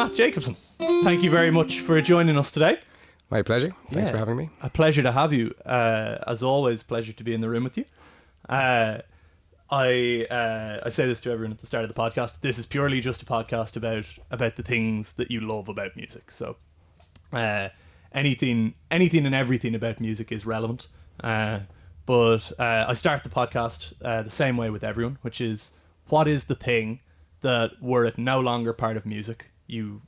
Matt Jacobson, thank you very much for joining us today. My pleasure. Thanks for having me. A pleasure to have you. As always, pleasure to be in the room with you. I say this to everyone at the start of the podcast. This is purely just a podcast about the things that you love about music. So anything and everything about music is relevant. But I start the podcast the same way with everyone, which is, what is the thing that, were it no longer part of music, you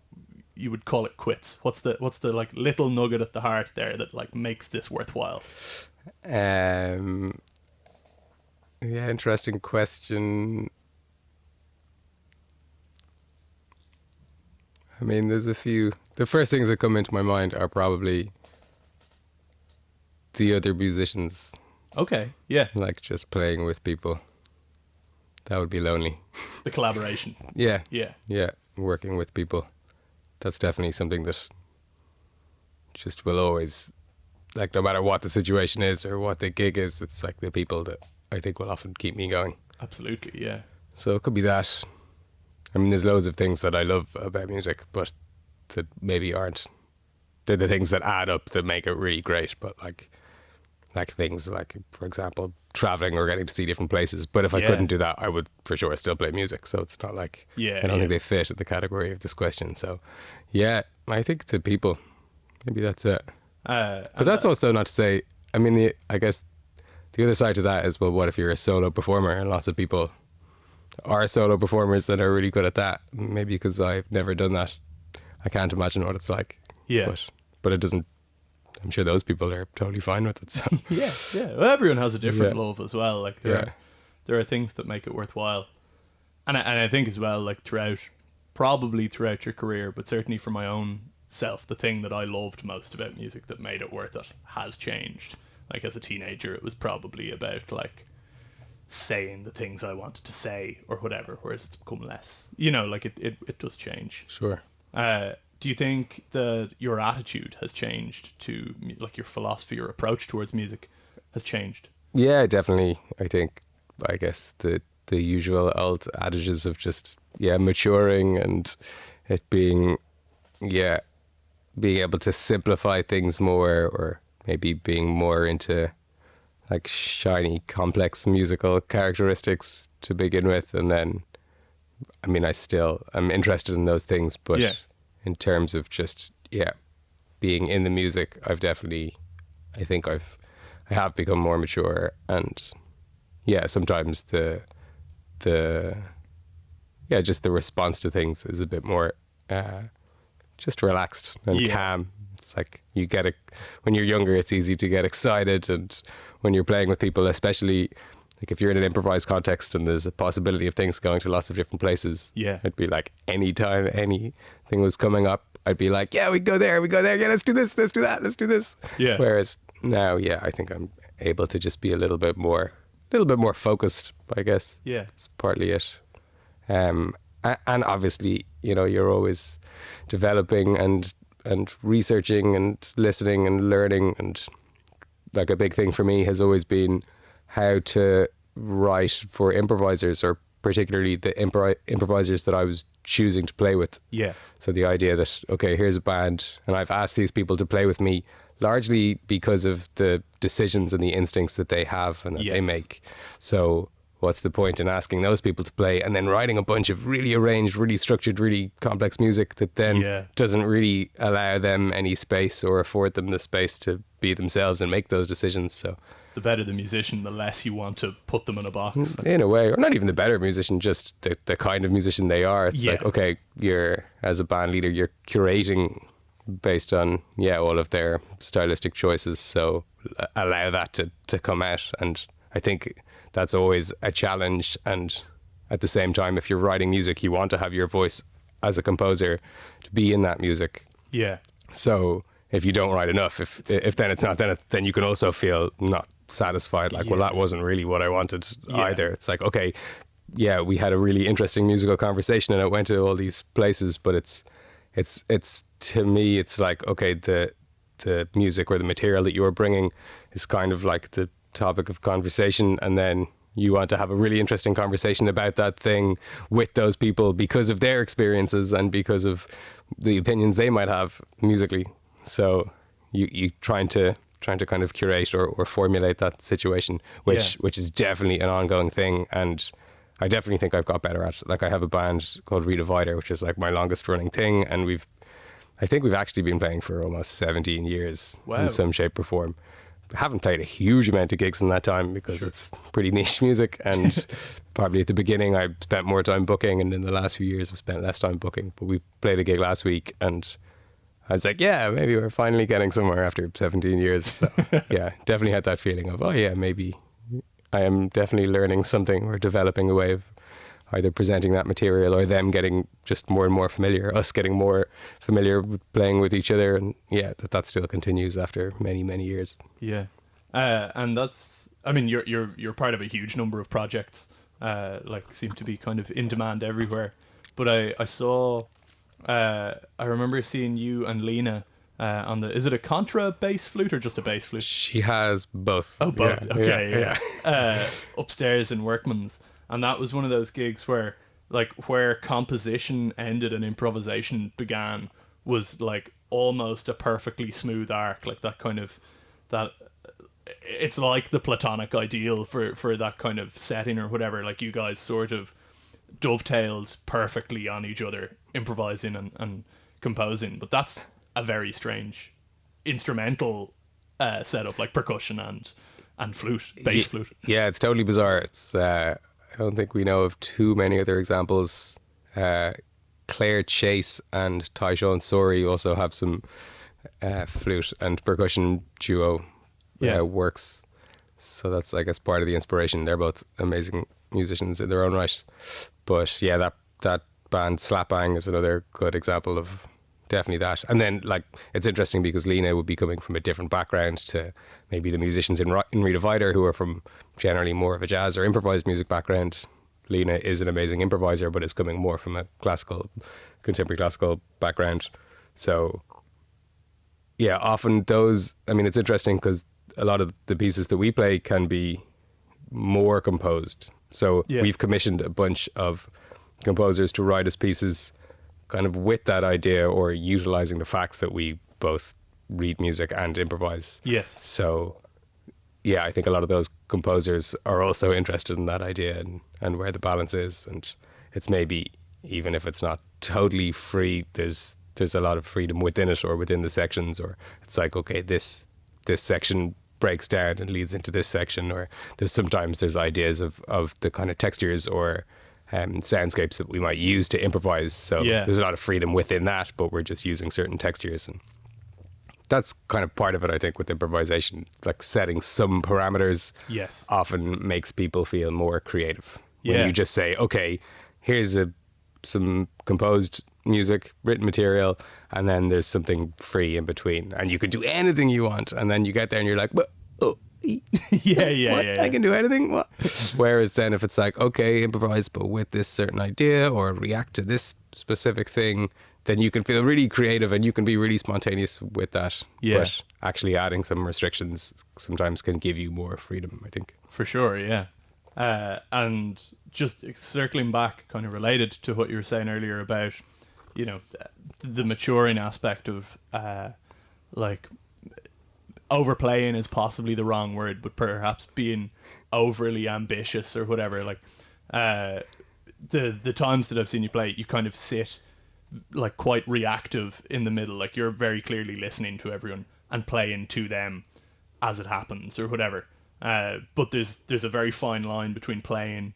would call it quits? What's the like little nugget at the heart there that like makes this worthwhile? Yeah, interesting question. I mean, there's a few. The first things that come into my mind are probably the other musicians. Okay, yeah. Like just playing with people. That would be lonely. The collaboration. Yeah. Yeah. Yeah, working with people. That's definitely something that just will always, like, no matter what the situation is or what the gig is, it's like the people that I think will often keep me going. Absolutely, yeah. So it could be that. I mean, there's loads of things that I love about music, but that maybe aren't. They're the things that add up that make it really great, but like things like, for example, traveling or getting to see different places. But if I couldn't do that, I would for sure still play music. So it's not like, I don't think they fit in the category of this question. So yeah, I think the people, maybe that's it. But that's also not to say, I mean, I guess the other side to that is, well, what if you're a solo performer? And lots of people are solo performers that are really good at that. Maybe because I've never done that, I can't imagine what it's like. Yeah. But it doesn't, I'm sure those people are totally fine with it. So. Yeah. Well, everyone has a different love as well. Like there are things that make it worthwhile, and I think as well, like probably throughout your career, but certainly for my own self, the thing that I loved most about music that made it worth it has changed. Like as a teenager, it was probably about like saying the things I wanted to say or whatever, whereas it's become less. Like it does change. Sure. Do you think that your attitude has changed to, like, your philosophy or approach towards music has changed? Yeah, definitely. I guess the usual old adages of just, maturing and it being able to simplify things more, or maybe being more into like shiny, complex musical characteristics to begin with. And then, I mean, I'm interested in those things, but in terms of just, being in the music, I have become more mature, and sometimes just the response to things is a bit more just relaxed and calm. It's like when you're younger, it's easy to get excited, and when you're playing with people, especially like if you're in an improvised context and there's a possibility of things going to lots of different places, it'd be like anytime anything was coming up, I'd be like, we go there, let's do this, let's do that, let's do this. Yeah. Whereas now, I think I'm able to just be a little bit more focused, I guess. Yeah. It's partly it. And obviously, you're always developing and researching and listening and learning, and like a big thing for me has always been how to write for improvisers, or particularly the improvisers that I was choosing to play with. Yeah. So the idea that, okay, here's a band, and I've asked these people to play with me largely because of the decisions and the instincts that they have and that they make. So what's the point in asking those people to play and then writing a bunch of really arranged, really structured, really complex music that then doesn't really allow them any space or afford them the space to be themselves and make those decisions. So the better the musician, the less you want to put them in a box. In a way, or not even the better musician, just the kind of musician they are. It's like, okay, as a band leader, you're curating based on, all of their stylistic choices. So allow that to come out. And I think that's always a challenge. And at the same time, if you're writing music, you want to have your voice as a composer to be in that music. Yeah. So if you don't write enough, if then it's not, then you can also feel not satisfied, like, well, that wasn't really what I wanted either. It's like, okay, we had a really interesting musical conversation and it went to all these places, but it's to me, it's like, okay, the music or the material that you're bringing is kind of like the topic of conversation, and then you want to have a really interesting conversation about that thing with those people because of their experiences and because of the opinions they might have musically. So you trying to kind of curate or formulate that situation, which is definitely an ongoing thing, and I definitely think I've got better at it. Like, I have a band called Redivider, which is like my longest running thing, and I think we've actually been playing for almost 17 years in some shape or form. Haven't played a huge amount of gigs in that time because it's pretty niche music, and probably at the beginning I spent more time booking, and in the last few years I've spent less time booking. But we played a gig last week and I was like, yeah, maybe we're finally getting somewhere after 17 years. So, yeah, definitely had that feeling of, oh yeah, maybe I am definitely learning something or developing a way of either presenting that material or them getting just more and more familiar, us getting more familiar with playing with each other. And yeah, that still continues after many, many years. Yeah. And that's, I mean, you're part of a huge number of projects, like seem to be kind of in demand everywhere. But I saw, I remember seeing you and Lena on the, is it a contra bass flute or just a bass flute? She has both. Oh, both. Yeah, Okay, yeah. Upstairs in Workman's. And that was one of those gigs where, like, where composition ended and improvisation began was, like, almost a perfectly smooth arc. Like, that kind of, that, it's like the platonic ideal for that kind of setting or whatever. Like, you guys sort of dovetailed perfectly on each other, improvising and composing. But that's a very strange instrumental setup, like percussion and flute, bass flute. Yeah, it's totally bizarre. It's I don't think we know of too many other examples. Claire Chase and Tyshawn Sori also have some flute and percussion duo works. So that's, I guess, part of the inspiration. They're both amazing musicians in their own right. But yeah, that band Slap Bang is another good example of definitely that. And then, like, it's interesting because Lena would be coming from a different background to maybe the musicians in Redivider, who are from generally more of a jazz or improvised music background. Lena is an amazing improviser, but is coming more from a contemporary classical background. So yeah, often those, I mean, it's interesting because a lot of the pieces that we play can be more composed. So we've commissioned a bunch of composers to write us pieces kind of with that idea, or utilizing the fact that we both read music and improvise. Yes. So yeah, I think a lot of those composers are also interested in that idea and where the balance is. And it's maybe, even if it's not totally free, there's a lot of freedom within it or within the sections, or it's like, okay, this section breaks down and leads into this section, or sometimes there's ideas of the kind of textures or soundscapes that we might use to improvise. So there's a lot of freedom within that, but we're just using certain textures. And that's kind of part of it, I think, with improvisation. It's like setting some parameters often makes people feel more creative. When you just say, okay, here's some composed music, written material, and then there's something free in between. And you could do anything you want. And then you get there and you're like, what? I can do anything. What? Whereas then if it's like, okay, improvise but with this certain idea or react to this specific thing, then you can feel really creative and you can be really spontaneous with that. But actually adding some restrictions sometimes can give you more freedom, I think. For sure, yeah. And just circling back, kind of related to what you were saying earlier about, you know, the maturing aspect of like, overplaying is possibly the wrong word, but perhaps being overly ambitious or whatever. Like, the times that I've seen you play, you kind of sit like quite reactive in the middle. Like, you're very clearly listening to everyone and playing to them as it happens or whatever. But there's a very fine line between playing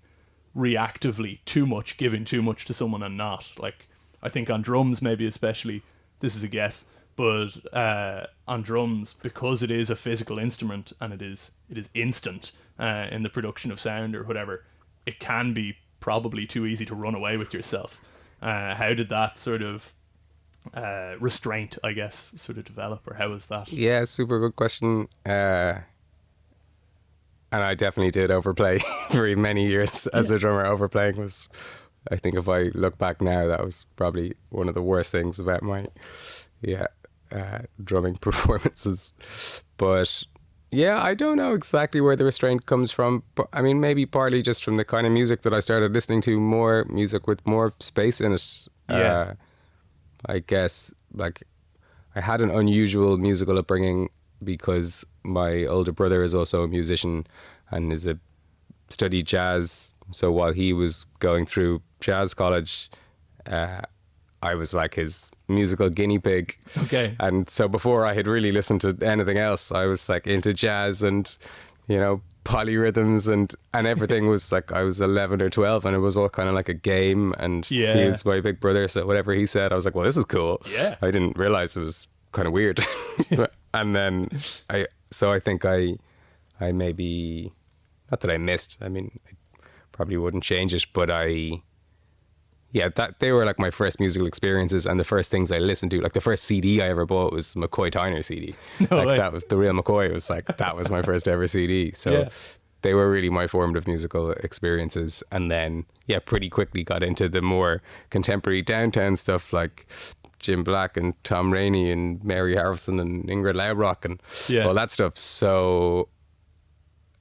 reactively too much, giving too much to someone, and not. Like, I think on drums maybe especially, this is a guess, but on drums, because it is a physical instrument and it is instant in the production of sound or whatever, it can be probably too easy to run away with yourself. How did that sort of restraint, I guess, sort of develop, or how was that? Yeah, super good question. And I definitely did overplay for many years as a drummer. Overplaying was, I think if I look back now, that was probably one of the worst things about my drumming performances. But Yeah, I don't know exactly where the restraint comes from, but I mean, maybe partly just from the kind of music that I started listening to, more music with more space in it. Yeah. I guess, like, I had an unusual musical upbringing because my older brother is also a musician and studied jazz. So while he was going through jazz college, I was like his musical guinea pig. Okay. And so before I had really listened to anything else, I was like into jazz and, you know, polyrhythms and everything was like, I was 11 or 12 and it was all kind of like a game, and he was my big brother. So whatever he said, I was like, well, this is cool. Yeah. I didn't realize it was kind of weird. And then I think I maybe, not that I missed, I mean, I probably wouldn't change it, but that they were like my first musical experiences and the first things I listened to. Like the first CD I ever bought was McCoy Tyner CD. No like way. That was the real McCoy. It was like, that was my first ever CD. So they were really my formative musical experiences. And then, pretty quickly got into the more contemporary downtown stuff like Jim Black and Tom Rainey and Mary Harrison and Ingrid Loudrock and all that stuff. So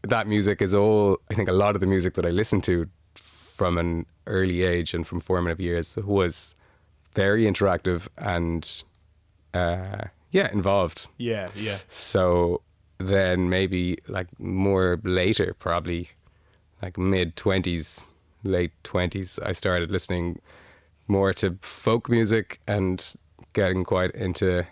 that music is all, I think a lot of the music that I listened to from an early age and from formative years was very interactive and involved. Yeah. So then maybe like more later, probably like mid-20s, late 20s, I started listening more to folk music and getting quite into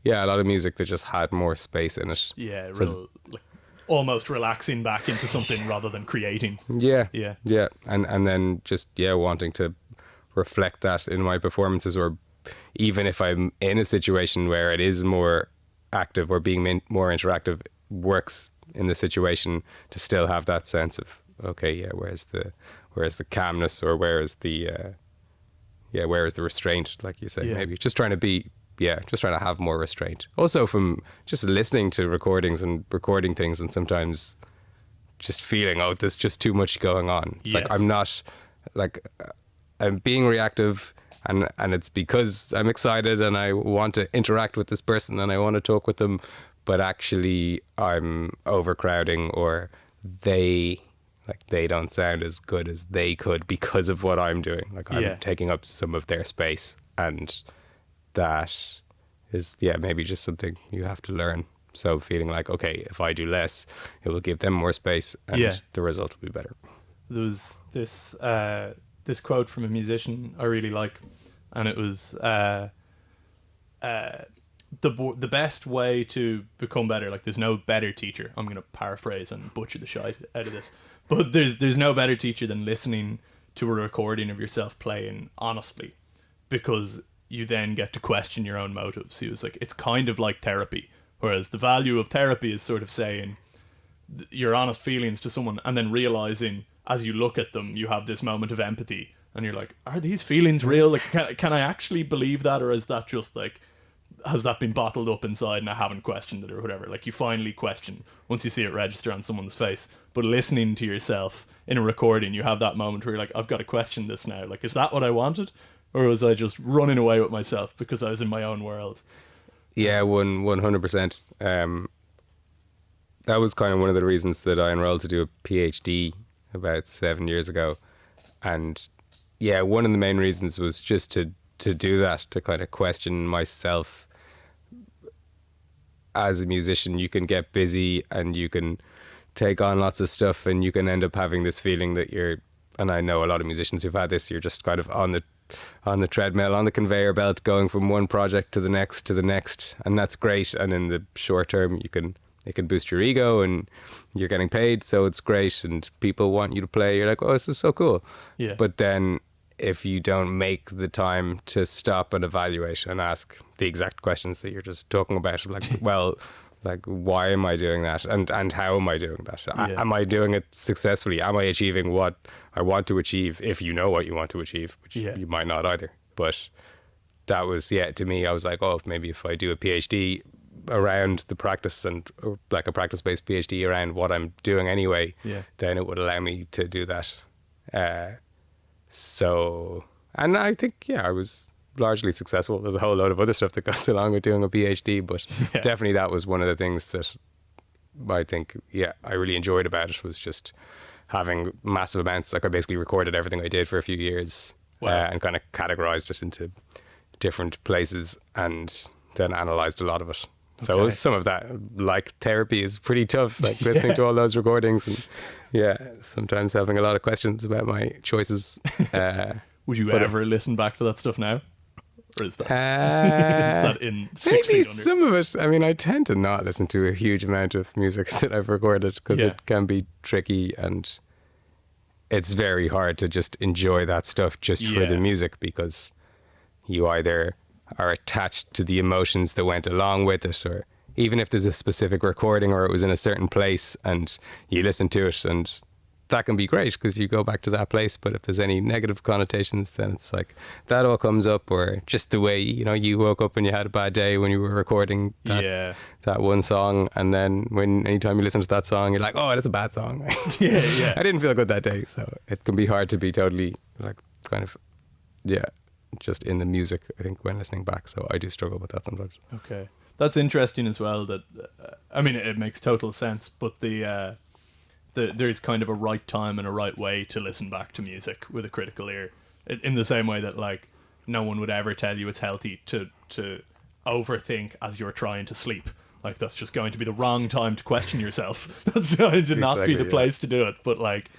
a lot of music that just had more space in it. Yeah, like almost relaxing back into something rather than creating. Yeah. And then just wanting to reflect that in my performances, or even if I'm in a situation where it is more active or being more interactive, works in the situation to still have that sense of, okay, where's the calmness, or where is the restraint, like you say. Maybe just trying to have more restraint. Also from just listening to recordings and recording things and sometimes just feeling, there's just too much going on. It's like, I'm being reactive and it's because I'm excited and I want to interact with this person and I want to talk with them, but actually I'm overcrowding, or they don't sound as good as they could because of what I'm doing. Like I'm taking up some of their space, and that is maybe just something you have to learn. So feeling like, okay, if I do less, it will give them more space and the result will be better. There was this quote from a musician I really like, and it was the best way to become better, like there's no better teacher. I'm going to paraphrase and butcher the shite out of this, but there's no better teacher than listening to a recording of yourself playing honestly, because you then get to question your own motives. He was like, it's kind of like therapy, whereas the value of therapy is sort of saying your honest feelings to someone and then realizing as you look at them, you have this moment of empathy and you're like, are these feelings real? Like, can I actually believe that? Or is that just like, has that been bottled up inside and I haven't questioned it or whatever? Like you finally question once you see it register on someone's face. But listening to yourself in a recording, you have that moment where you're like, I've got to question this now. Like, is that what I wanted? Or was I just running away with myself because I was in my own world? Yeah, 100%. That was kind of one of the reasons that I enrolled to do a PhD about 7 years ago. And one of the main reasons was just to do that, to kind of question myself. As a musician, you can get busy and you can take on lots of stuff and you can end up having this feeling that and I know a lot of musicians who've had this, you're just kind of on the treadmill, on the conveyor belt, going from one project to the next, and that's great. And in the short term, it can boost your ego, and you're getting paid, so it's great, and people want you to play. You're like, oh, this is so cool. Yeah. But then, if you don't make the time to stop and evaluate and ask the exact questions that you're just talking about, like, well, like, why am I doing that, and how am I doing that? Am I doing it successfully? Am I achieving what I want to achieve? If you know what you want to achieve, which you might not either. But that was, to me, I was like, oh, maybe if I do a PhD around the practice or like a practice-based PhD around what I'm doing anyway, then it would allow me to do that. So, and I think, I was largely successful. There's a whole load of other stuff that goes along with doing a PhD, but definitely that was one of the things that I think, I really enjoyed about it was just having massive amounts. Like I basically recorded everything I did for a few years. Wow. And kind of categorized it into different places and then analyzed a lot of it. So Okay. some of that, like therapy, is pretty tough, like listening to all those recordings and sometimes having a lot of questions about my choices. Would you ever listen back to that stuff now? Or is that, is that in 6 maybe feet under? some of it. I mean, I tend to not listen to a huge amount of music that I've recorded because it can be tricky and it's very hard to just enjoy that stuff just for the music because you either are attached to the emotions that went along with it, or even if there's a specific recording or it was in a certain place and you listen to it, and that can be great because you go back to that place. But if there's any negative connotations, then it's like that all comes up, or just the way, you know, you woke up and you had a bad day when you were recording that one song, and then anytime you listen to that song, you're like, oh, that's a bad song. I didn't feel good that day. So it can be hard to be totally like kind of just in the music, I think, when listening back. So I do struggle with that sometimes. Okay, that's interesting as well. That I mean, it makes total sense. But there's kind of a right time and a right way to listen back to music with a critical ear. In the same way that like no one would ever tell you it's healthy to overthink as you're trying to sleep. Like that's just going to be the wrong time to question yourself. That's going to not be the place to do it. But like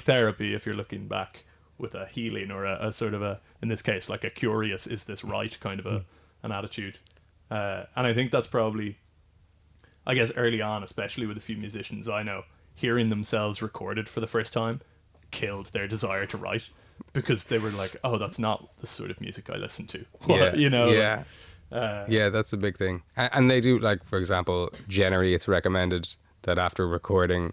therapy, if you're looking back with a healing or a sort of in this case, like a curious, is this right kind of an attitude. And I think that's probably, I guess early on, especially with a few musicians I know, hearing themselves recorded for the first time killed their desire to write because they were like, oh, that's not the sort of music I listen to. You know? Yeah, that's a big thing. And they do, like, for example, generally it's recommended that after recording,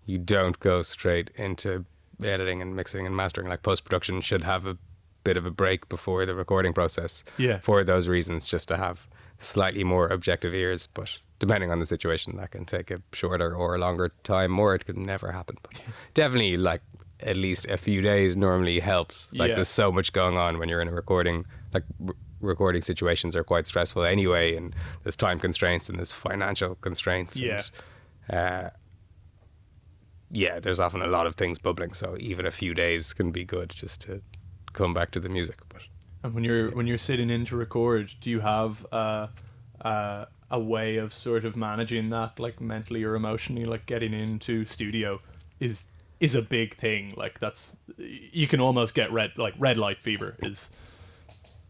you don't go straight into editing and mixing and mastering. Like post-production should have a bit of a break before the recording process for those reasons, just to have slightly more objective ears. But depending on the situation, that can take a shorter or a longer time, or it could never happen. But definitely, like, at least a few days normally helps. Like there's so much going on when you're in a recording. Like recording situations are quite stressful anyway, and there's time constraints and there's financial constraints. And, there's often a lot of things bubbling, so even a few days can be good just to come back to the music. But and when you're sitting in to record, do you have a way of sort of managing that, like mentally or emotionally? Like getting into studio is a big thing. Like that's, you can almost get red light fever is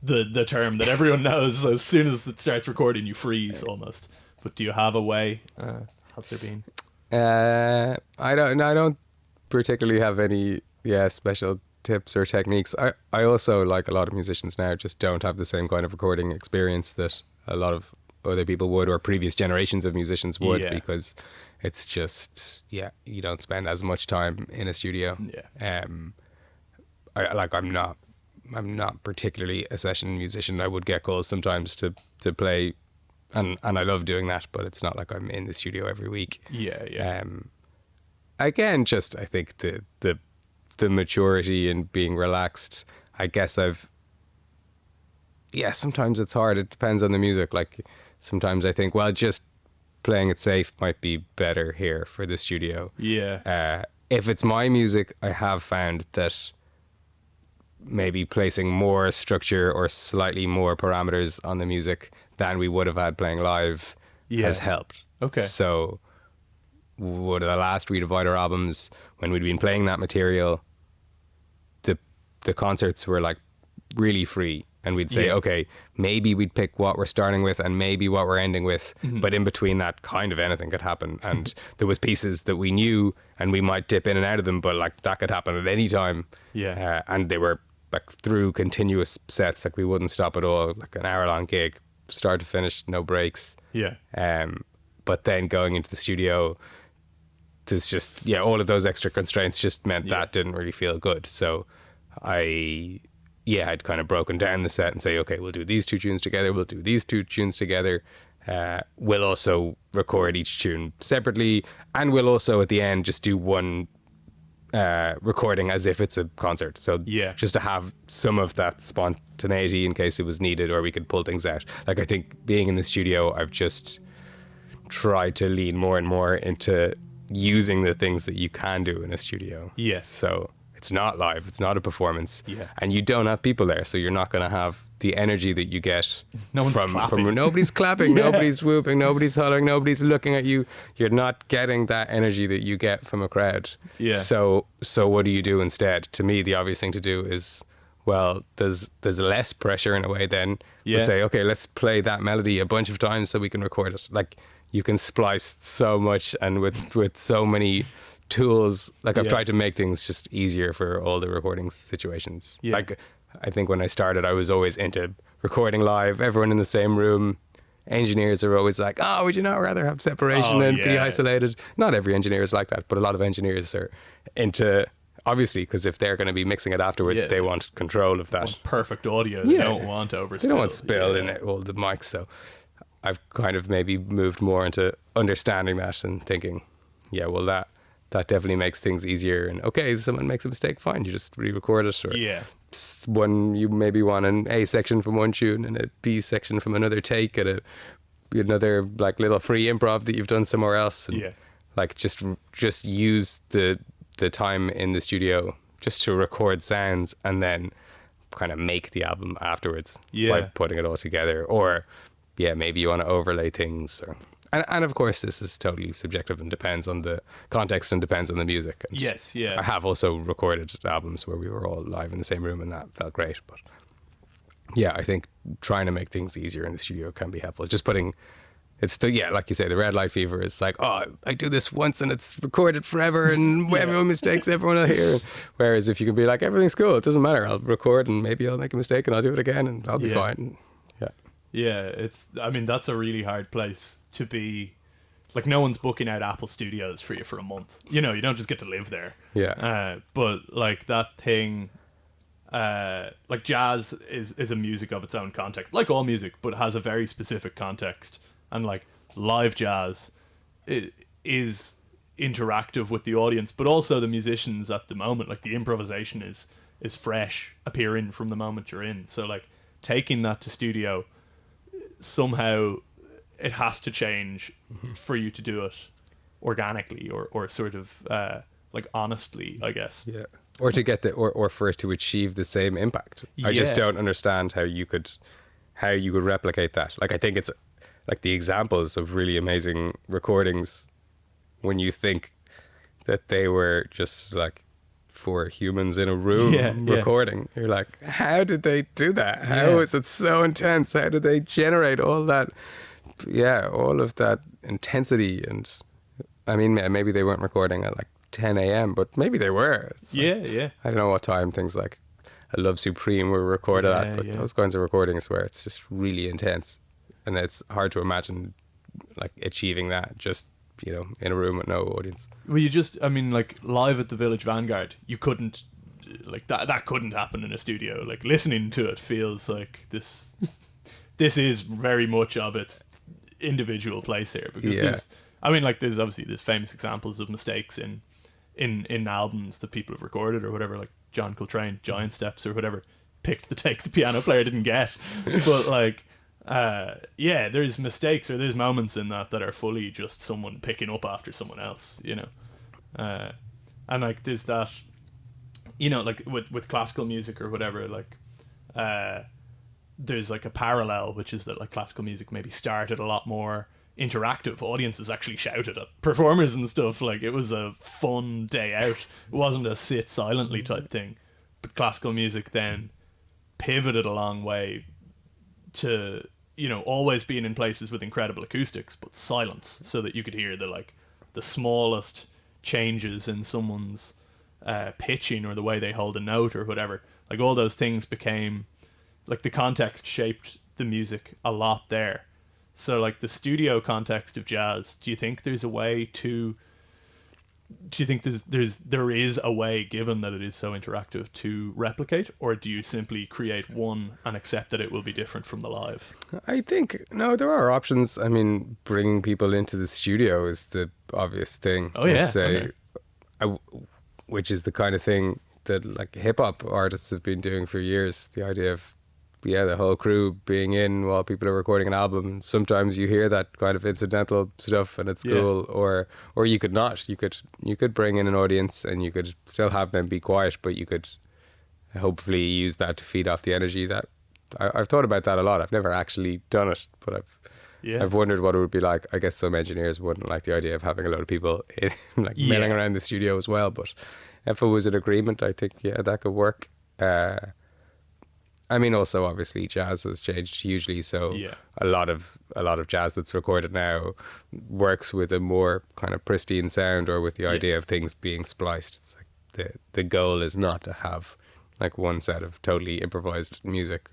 the term that everyone knows. As soon as it starts recording, you freeze almost. But do you have a way? Has there been? I don't particularly have any special tips or techniques. I also, like a lot of musicians now, just don't have the same kind of recording experience that a lot of other people would, or previous generations of musicians would, because it's just you don't spend as much time in a studio. I'm not particularly a session musician. I would get calls sometimes to play, and I love doing that, but it's not like I'm in the studio every week. Again, just I think the maturity and being relaxed. I guess sometimes it's hard. It depends on the music. Like sometimes I think, well, just playing it safe might be better here for the studio. If it's my music, I have found that maybe placing more structure or slightly more parameters on the music than we would have had playing live has helped. So one of the last Redivider albums, when we'd been playing that material, the concerts were like really free, and we'd say, okay, maybe we'd pick what we're starting with and maybe what we're ending with, but in between that, kind of anything could happen. And there was pieces that we knew and we might dip in and out of them, but like that could happen at any time. And they were like through continuous sets, like we wouldn't stop at all, like an hour-long gig, start to finish, no breaks. But then going into the studio, there's just all of those extra constraints just meant that didn't really feel good. So I'd kind of broken down the set and say, okay, we'll do these two tunes together, we'll do these two tunes together, we'll also record each tune separately, and we'll also at the end just do one recording as if it's a concert. So just to have some of that spontaneity in case it was needed, or we could pull things out. Like I think being in the studio, I've just try to lean more and more into using the things that you can do in a studio. Yes. So it's not live, it's not a performance, Yeah. and you don't have people there, so you're not going to have the energy that you get No one's from clapping. nobody's clapping, Yeah. nobody's whooping, nobody's hollering, nobody's looking at you. You're not getting that energy that you get from a crowd. Yeah. So what do you do instead? To me, the obvious thing to do is, well, there's less pressure in a way then. Yeah. To say, okay, let's play that melody a bunch of times so we can record it. Like, you can splice so much, and with so many tools, like I've Yeah. tried to make things just easier for all the recording situations. Yeah. Like, I think when I started, I was always into recording live, everyone in the same room. Engineers are always like, oh, would you not rather have separation and be yeah. isolated? Not every engineer is like that, but a lot of engineers are into, obviously, because if they're going to be mixing it afterwards, Yeah. they want control of that. Perfect audio. They Yeah. don't want overspill. They don't want spill Yeah. in it, all the mics. So I've kind of maybe moved more into understanding that and thinking, yeah, well, that definitely makes things easier. And okay, if someone makes a mistake, fine, you just re-record it. Or Yeah. one, you maybe want an A section from one tune and a B section from another take, and another like little free improv that you've done somewhere else. And Yeah. like just use the time in the studio just to record sounds, and then kind of make the album afterwards Yeah. by putting it all together. Or yeah, maybe you want to overlay things, or and of course this is totally subjective and depends on the context and depends on the music. And Yes, yeah. I have also recorded albums where we were all live in the same room, and that felt great. But yeah, I think trying to make things easier in the studio can be helpful. Just putting, like you say, the red light fever is like, oh, I do this once and it's recorded forever, and everyone mistakes, everyone will hear. Whereas if you can be like, everything's cool, it doesn't matter, I'll record and maybe I'll make a mistake and I'll do it again and I'll be Yeah. fine. Yeah. Yeah, I mean, that's a really hard place to be. Like, no one's booking out Apple Studios for you for a month. You know, you don't just get to live there. Yeah. But, like, that thing, like, jazz is a music of its own context. Like all music, but has a very specific context. And, like, live jazz is interactive with the audience, but also the musicians at the moment. Like, the improvisation is fresh, appearing from the moment you're in. So, like, taking that to studio, somehow it has to change for you to do it organically or sort of like honestly, I guess. Yeah. Or to get or for it to achieve the same impact. I just Yeah. don't understand how you could replicate that. Like, I think it's like the examples of really amazing recordings, when you think that they were just like 4 humans in a room recording. You're like, how did they do that? How is it so intense? How did they generate all that? Yeah, all of that intensity. And I mean, maybe they weren't recording at like 10 a.m., but maybe they were. It's like, I don't know what time things like A Love Supreme were recorded at, but those kinds of recordings where it's just really intense. And it's hard to imagine like achieving that just, you know, in a room with no audience. Well, I mean, like, live at the Village Vanguard, you couldn't, like, that couldn't happen in a studio. Like, listening to it feels like this is very much of its individual place here, because there's obviously famous examples of mistakes in albums that people have recorded or whatever, like John Coltrane, Giant Steps or whatever, picked the take the piano player didn't get. But like, there's mistakes, or there's moments in that are fully just someone picking up after someone else, you know. And like, there's that, you know, like with classical music or whatever, like, there's like a parallel, which is that like classical music maybe started a lot more interactive. Audiences actually shouted at performers and stuff. Like, it was a fun day out. It wasn't a sit silently type thing. But classical music then pivoted a long way to, you know, always being in places with incredible acoustics, but silence, so that you could hear the smallest changes in someone's pitching or the way they hold a note or whatever. Like, all those things became, like, the context shaped the music a lot there. So, like, the studio context of jazz, do you think there's a way to... Do you think there is a way, given that it is so interactive, to replicate? Or do you simply create one and accept that it will be different from the live? I think, no, there are options. I mean, bringing people into the studio is the obvious thing. Oh, yeah. I'd say, which is the kind of thing that, like, hip-hop artists have been doing for years. The idea of the whole crew being in while people are recording an album. Sometimes you hear that kind of incidental stuff and it's cool, or you could not. You could bring in an audience and you could still have them be quiet, but you could hopefully use that to feed off the energy. That I've thought about that a lot. I've never actually done it, but I've wondered what it would be like. I guess some engineers wouldn't like the idea of having a lot of people milling around the studio as well, but if it was an agreement, I think that could work. I mean, also obviously jazz has changed hugely, so a lot of jazz that's recorded now works with a more kind of pristine sound, or with the idea of things being spliced. It's like the goal is not to have like one set of totally improvised music.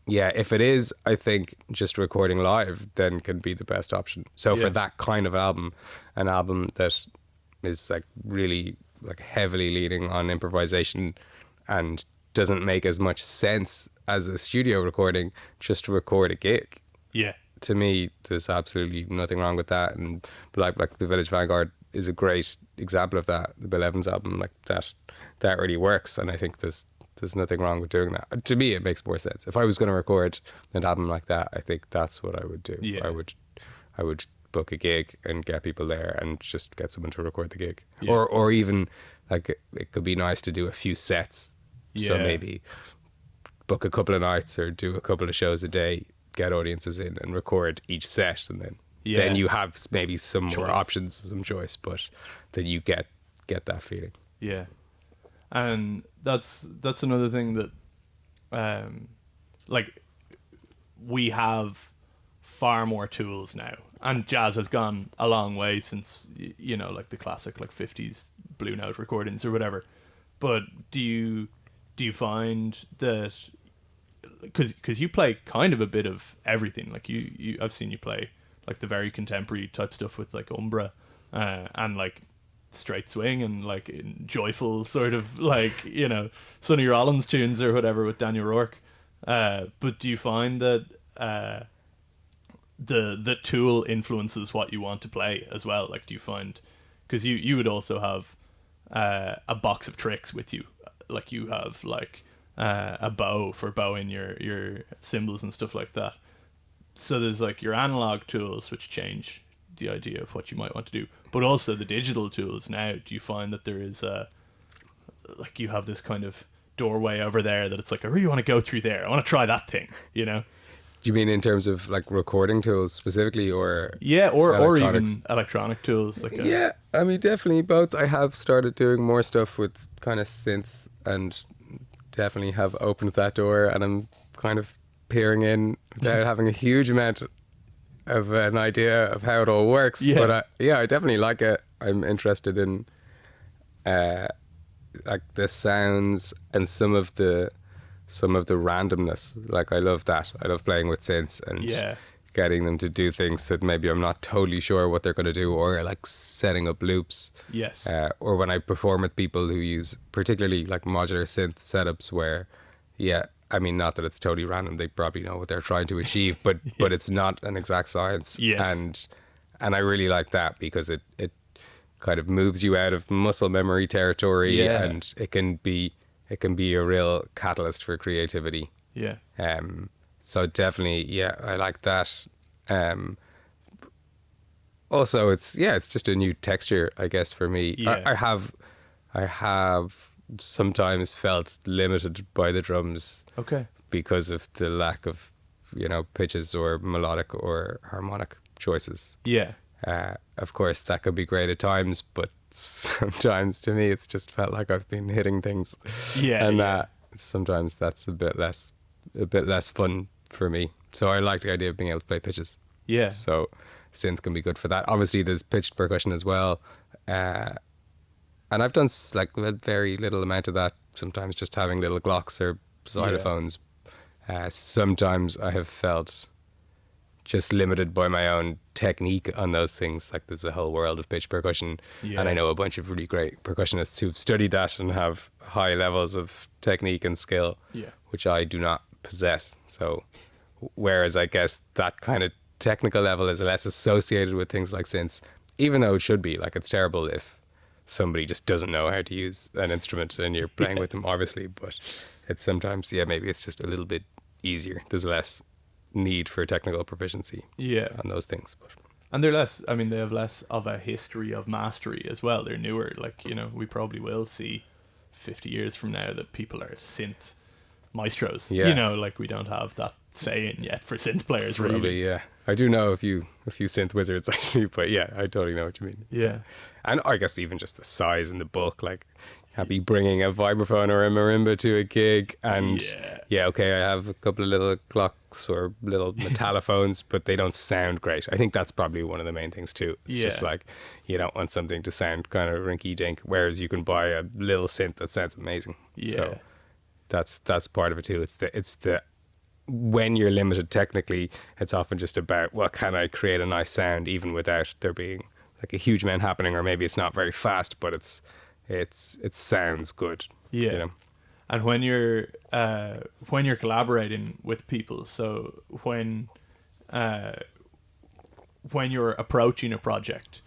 If it is, I think just recording live then can be the best option. So for that kind of album, an album that is like really like heavily leaning on improvisation and doesn't make as much sense as a studio recording, just to record a gig. Yeah. To me, there's absolutely nothing wrong with that. And like the Village Vanguard is a great example of that. The Bill Evans album, like that really works. And I think there's nothing wrong with doing that. To me, it makes more sense. If I was going to record an album like that, I think that's what I would do. Yeah. I would book a gig and get people there and just get someone to record the gig. Yeah. Or even like it could be nice to do a few sets. Yeah. So maybe book a couple of nights or do a couple of shows a day, get audiences in and record each set, and then you have maybe some more options, some choice, but then you get that feeling. Yeah. And that's another thing that like we have far more tools now, and jazz has gone a long way since, you know, like the classic like 50s Blue Note recordings or whatever. But do you find that, because you play kind of a bit of everything, like I've seen you play like the very contemporary type stuff with like Umbra and like straight swing and like joyful sort of like, you know, Sonny Rollins tunes or whatever with Daniel Rourke, but do you find that the tool influences what you want to play as well? Like, do you find, because you would also have a box of tricks with you, like you have like a bow for bowing your cymbals and stuff like that. So there's like your analog tools which change the idea of what you might want to do, but also the digital tools now. Do you find that there is like you have this kind of doorway over there that it's like, I really want to go through there, I want to try that thing, you know? Do you mean in terms of like recording tools specifically, or or even electronic tools? Like I mean, definitely both. I have started doing more stuff with kind of synths, and definitely have opened that door, and I'm kind of peering in without having a huge amount of an idea of how it all works. But I definitely like it. I'm interested in like the sounds and some of the randomness. Like I love that. I love playing with synths and getting them to do things that maybe I'm not totally sure what they're going to do, or like setting up loops. Yes. Or when I perform with people who use particularly like modular synth setups where, I mean, not that it's totally random, they probably know what they're trying to achieve, but it's not an exact science. Yes. And I really like that because it kind of moves you out of muscle memory territory, and it can be a real catalyst for creativity. Yeah. So definitely, I like that. Also, it's just a new texture, I guess, for me. Yeah. I have sometimes felt limited by the drums. Okay. Because of the lack of, pitches or melodic or harmonic choices. Yeah. Of course, that could be great at times, but sometimes to me it's just felt like I've been hitting things. Sometimes that's a bit less fun for me. So I like the idea of being able to play pitches. Yeah. So synth can be good for that. Obviously there's pitched percussion as well, and I've done like a very little amount of that, sometimes just having little glocks or xylophones. Sometimes I have felt just limited by my own technique on those things. Like there's a whole world of pitch percussion, and I know a bunch of really great percussionists who've studied that and have high levels of technique and skill, which I do not possess. So whereas I guess that kind of technical level is less associated with things like synths, even though it should be. Like it's terrible if somebody just doesn't know how to use an instrument and you're playing with them, obviously, but it's sometimes, maybe it's just a little bit easier. There's less need for technical proficiency on those things. But. And they're less, I mean, they have less of a history of mastery as well. They're newer. Like, you know, we probably will see 50 years from now that people are synth maestros. You know, like we don't have that saying yet for synth players, probably, really. Yeah. I do know a few synth wizards, actually, but yeah, I totally know what you mean. Yeah. And I guess even just the size and the bulk, like, can't be bringing a vibraphone or a marimba to a gig and okay, I have a couple of little clocks or little metallophones, but they don't sound great. I think that's probably one of the main things too. It's just like, you don't want something to sound kind of rinky dink, whereas you can buy a little synth that sounds amazing. So that's part of it too. It's the when you're limited technically, it's often just about, well, can I create a nice sound even without there being like a huge amount happening, or maybe it's not very fast, but it sounds good. Yeah. You know? And when you're collaborating with people, so when you're approaching a project,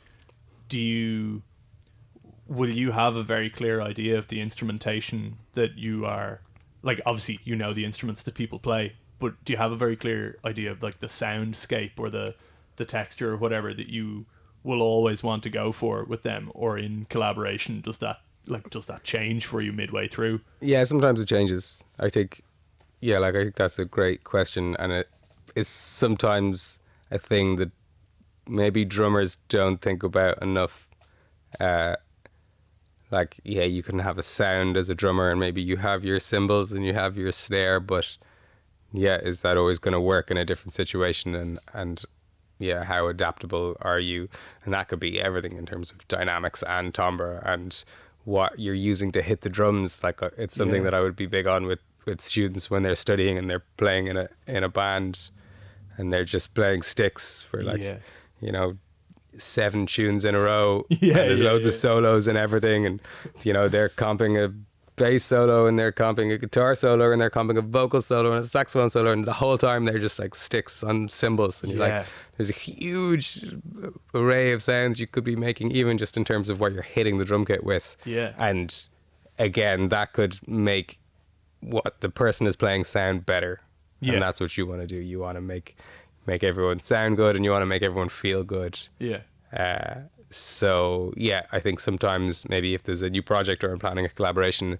will you have a very clear idea of the instrumentation that you are, like, obviously you know the instruments that people play, but do you have a very clear idea of like the soundscape or the texture or whatever that you will always want to go for with them, or in collaboration does that change for you midway through? Yeah, sometimes it changes. I think I think that's a great question, and it is sometimes a thing that maybe drummers don't think about enough. You can have a sound as a drummer, and maybe you have your cymbals and you have your snare, but is that always going to work in a different situation? And how adaptable are you? And that could be everything in terms of dynamics and timbre and what you're using to hit the drums. Like, it's something that I would be big on with students when they're studying and they're playing in a band and they're just playing sticks for 7 tunes in a row. And there's loads of solos and everything, and they're comping a bass solo and they're comping a guitar solo and they're comping a vocal solo and a saxophone solo, and the whole time they're just like sticks on cymbals, and you're like, there's a huge array of sounds you could be making, even just in terms of what you're hitting the drum kit with. And again, that could make what the person is playing sound better. And that's what you want to do. You want to make everyone sound good, and you want to make everyone feel good. I think sometimes maybe if there's a new project or I'm planning a collaboration,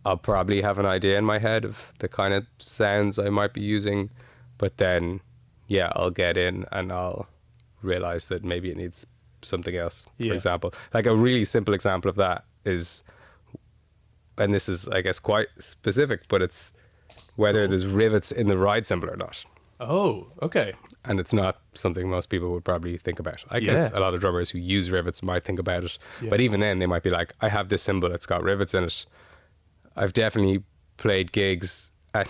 I'll probably have an idea in my head of the kind of sounds I might be using, but then I'll get in and I'll realize that maybe it needs something else. For example, like a really simple example of that is, and this is I guess quite specific, but it's whether there's rivets in the ride cymbal or not. Oh, okay. And it's not something most people would probably think about. I guess a lot of drummers who use rivets might think about it. But even then, they might be like, I have this cymbal, it's got rivets in it. I've definitely played gigs and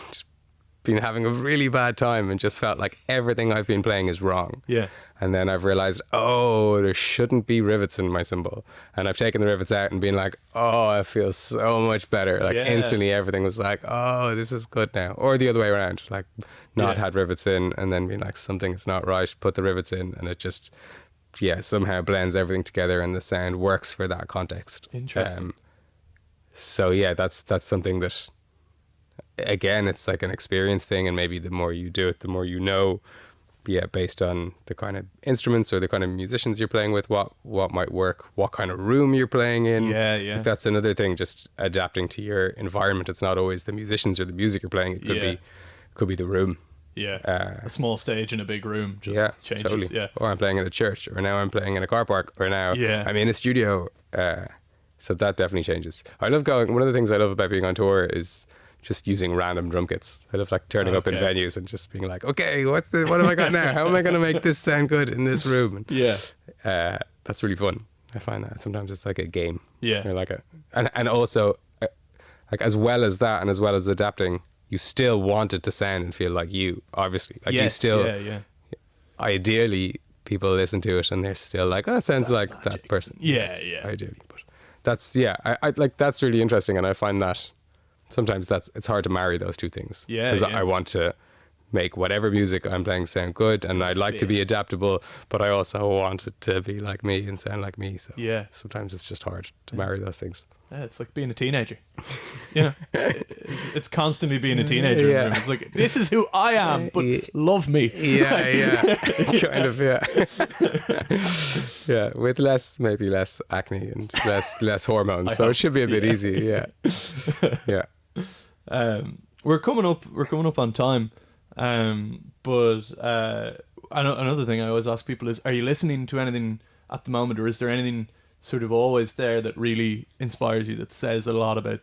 been having a really bad time and just felt like everything I've been playing is wrong. And then I've realized, there shouldn't be rivets in my cymbal. And I've taken the rivets out and been like, I feel so much better. Like instantly everything was like, this is good now. Or the other way around, like not had rivets in and then being like, something's not right, put the rivets in, and it just, somehow blends everything together and the sound works for that context. Interesting. That's something that, again, it's like an experience thing, and maybe the more you do it, the more you know, based on the kind of instruments or the kind of musicians you're playing with, what might work, what kind of room you're playing in. Like, that's another thing, just adapting to your environment. It's not always the musicians or the music you're playing. It could be the room. A small stage in a big room just changes. Totally. Or I'm playing in a church, or now I'm playing in a car park, or now I'm in a studio. So that definitely changes. I love going, one of the things I love about being on tour is just using random drum kits. I love like turning up in venues and just being like, okay, what have I got now? How am I going to make this sound good in this room? And, that's really fun. I find that sometimes it's like a game. Or like and also like, as well as that, and as well as adapting, you still want it to sound and feel like you, obviously. Like you still, ideally, people listen to it and they're still like, it sounds like magic. That person. Ideally. But that's, I like, that's really interesting. And I find that sometimes it's hard to marry those two things. Because I want to make whatever music I'm playing sound good, and I'd like to be adaptable, but I also want it to be like me and sound like me. So Yeah. sometimes it's just hard to marry those things. Yeah, it's like being a teenager. You know, it's constantly being a teenager. In the room. It's like, this is who I am, but love me. Yeah, kind of, yeah. Yeah, with maybe less acne and less hormones, so it should be a bit easy. Yeah, yeah. We're coming up on time. But another thing I always ask people is, are you listening to anything at the moment, or is there anything sort of always there that really inspires you, that says a lot about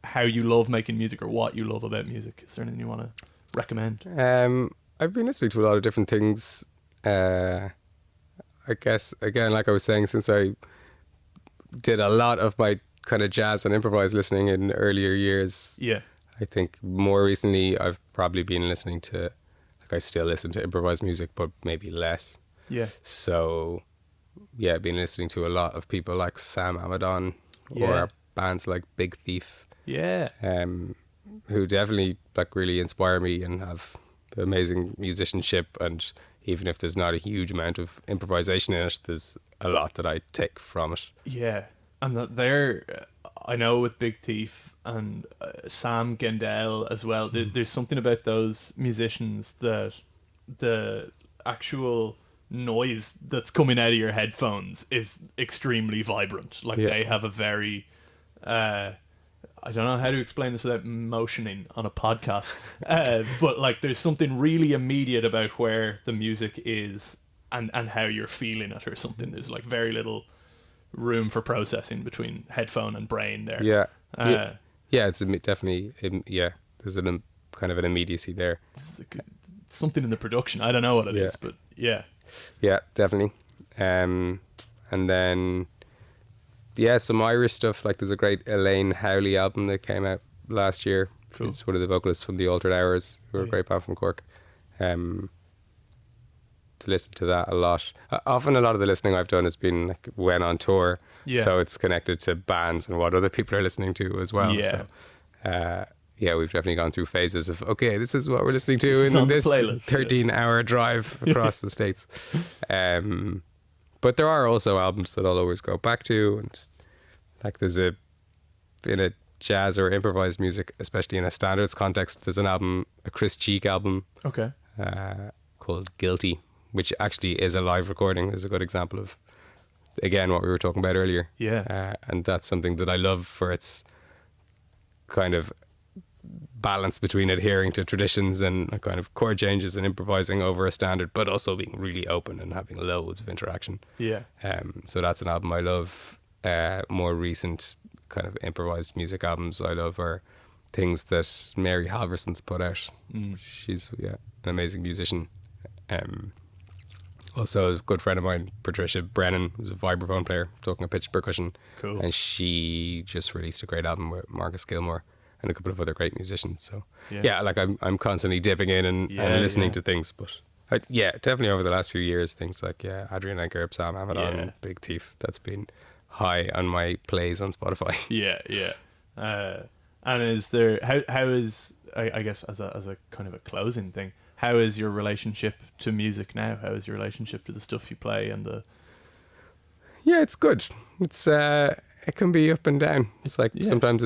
how you love making music or what you love about music? Is there anything you want to recommend? I've been listening to a lot of different things. I guess, again, like I was saying, since I did a lot of my kind of jazz and improvised listening in earlier years. Yeah. I think more recently I've probably been listening to, like, I still listen to improvised music, but maybe less. Yeah. So, yeah, I've been listening to a lot of people like Sam Amadon or bands like Big Thief. Yeah. Who definitely like really inspire me and have amazing musicianship, and even if there's not a huge amount of improvisation in it, there's a lot that I take from it. Yeah. And that I know with Big Thief and Sam Gendel as well, there's something about those musicians that the actual noise that's coming out of your headphones is extremely vibrant. Like they have a very I don't know how to explain this without motioning on a podcast, but like there's something really immediate about where the music is and how you're feeling it or something. There's like very little room for processing between headphone and brain there. Yeah, it's definitely, there's a kind of an immediacy there. Something in the production, I don't know what it is, but yeah, definitely. And then some Irish stuff, like there's a great Elaine Howley album that came out last year. Cool. She's one of the vocalists from the Altered Hours, who are a great band from Cork. To listen to that a lot. Often a lot of the listening I've done has been like when on tour, so it's connected to bands and what other people are listening to as well. So, we've definitely gone through phases of, okay, this is what we're listening to in this 13-hour drive across the States. But there are also albums that I'll always go back to, and like in a jazz or improvised music, especially in a standards context, there's an album, a Chris Cheek album, called Guilty, which actually is a live recording. Is a good example of, again, what we were talking about earlier. And that's something that I love for its kind of balance between adhering to traditions and kind of chord changes and improvising over a standard, but also being really open and having loads of interaction. So that's an album I love. More recent kind of improvised music albums I love are things that Mary Halverson's put out. She's an amazing musician. Also a good friend of mine, Patricia Brennan, who's a vibraphone player, talking of pitch percussion. Cool. And she just released a great album with Marcus Gilmore and a couple of other great musicians. So like I'm constantly dipping in and listening to things. But definitely over the last few years, things like Adrian Ankerb, Sam Amadon, Big Thief, that's been high on my plays on Spotify. And is there how is I guess as a kind of a closing thing, how is your relationship to music now? How is your relationship to the stuff you play and the? Yeah, it's good. It's it can be up and down. It's like sometimes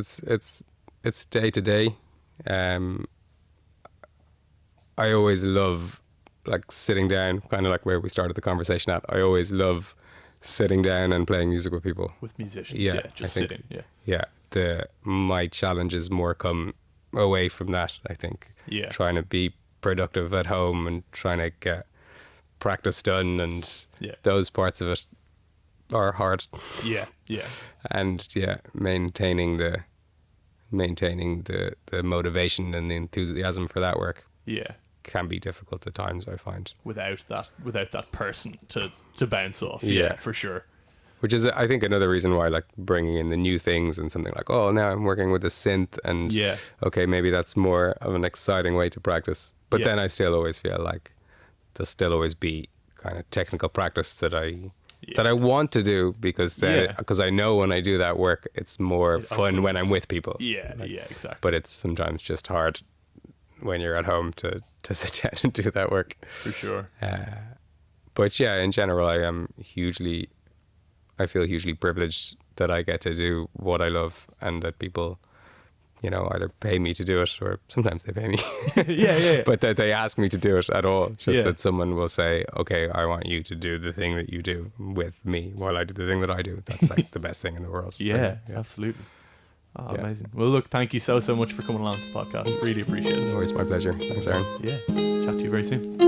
it's day to day. I always love like sitting down, kind of like where we started the conversation at. I always love sitting down and playing music with people. With musicians, just sitting. My challenges more come away from that, I think. Trying to be productive at home and trying to get practice done, and those parts of it are hard. And maintaining the motivation and the enthusiasm for that work can be difficult at times, I find, without that person to bounce off. For sure. Which is, I think, another reason why, like, bringing in the new things and something like, oh, now I'm working with a synth, and okay, maybe that's more of an exciting way to practice. But then I still always feel like there'll still always be kind of technical practice that I want to do, because I know when I do that work, it's more fun when I'm with people. Exactly. But it's sometimes just hard when you're at home to sit down and do that work. For sure. But yeah, in general, I feel hugely privileged that I get to do what I love, and that people, you know, either pay me to do it, or sometimes they pay me. Yeah. But that they ask me to do it at all. Just Yeah. that someone will say, okay, I want you to do the thing that you do with me while I do the thing that I do. That's like the best thing in the world. Yeah, absolutely. Oh, amazing. Well, look, thank you so much for coming along to the podcast. Really appreciate it. Always my pleasure. Thanks, Aaron. Yeah. Chat to you very soon.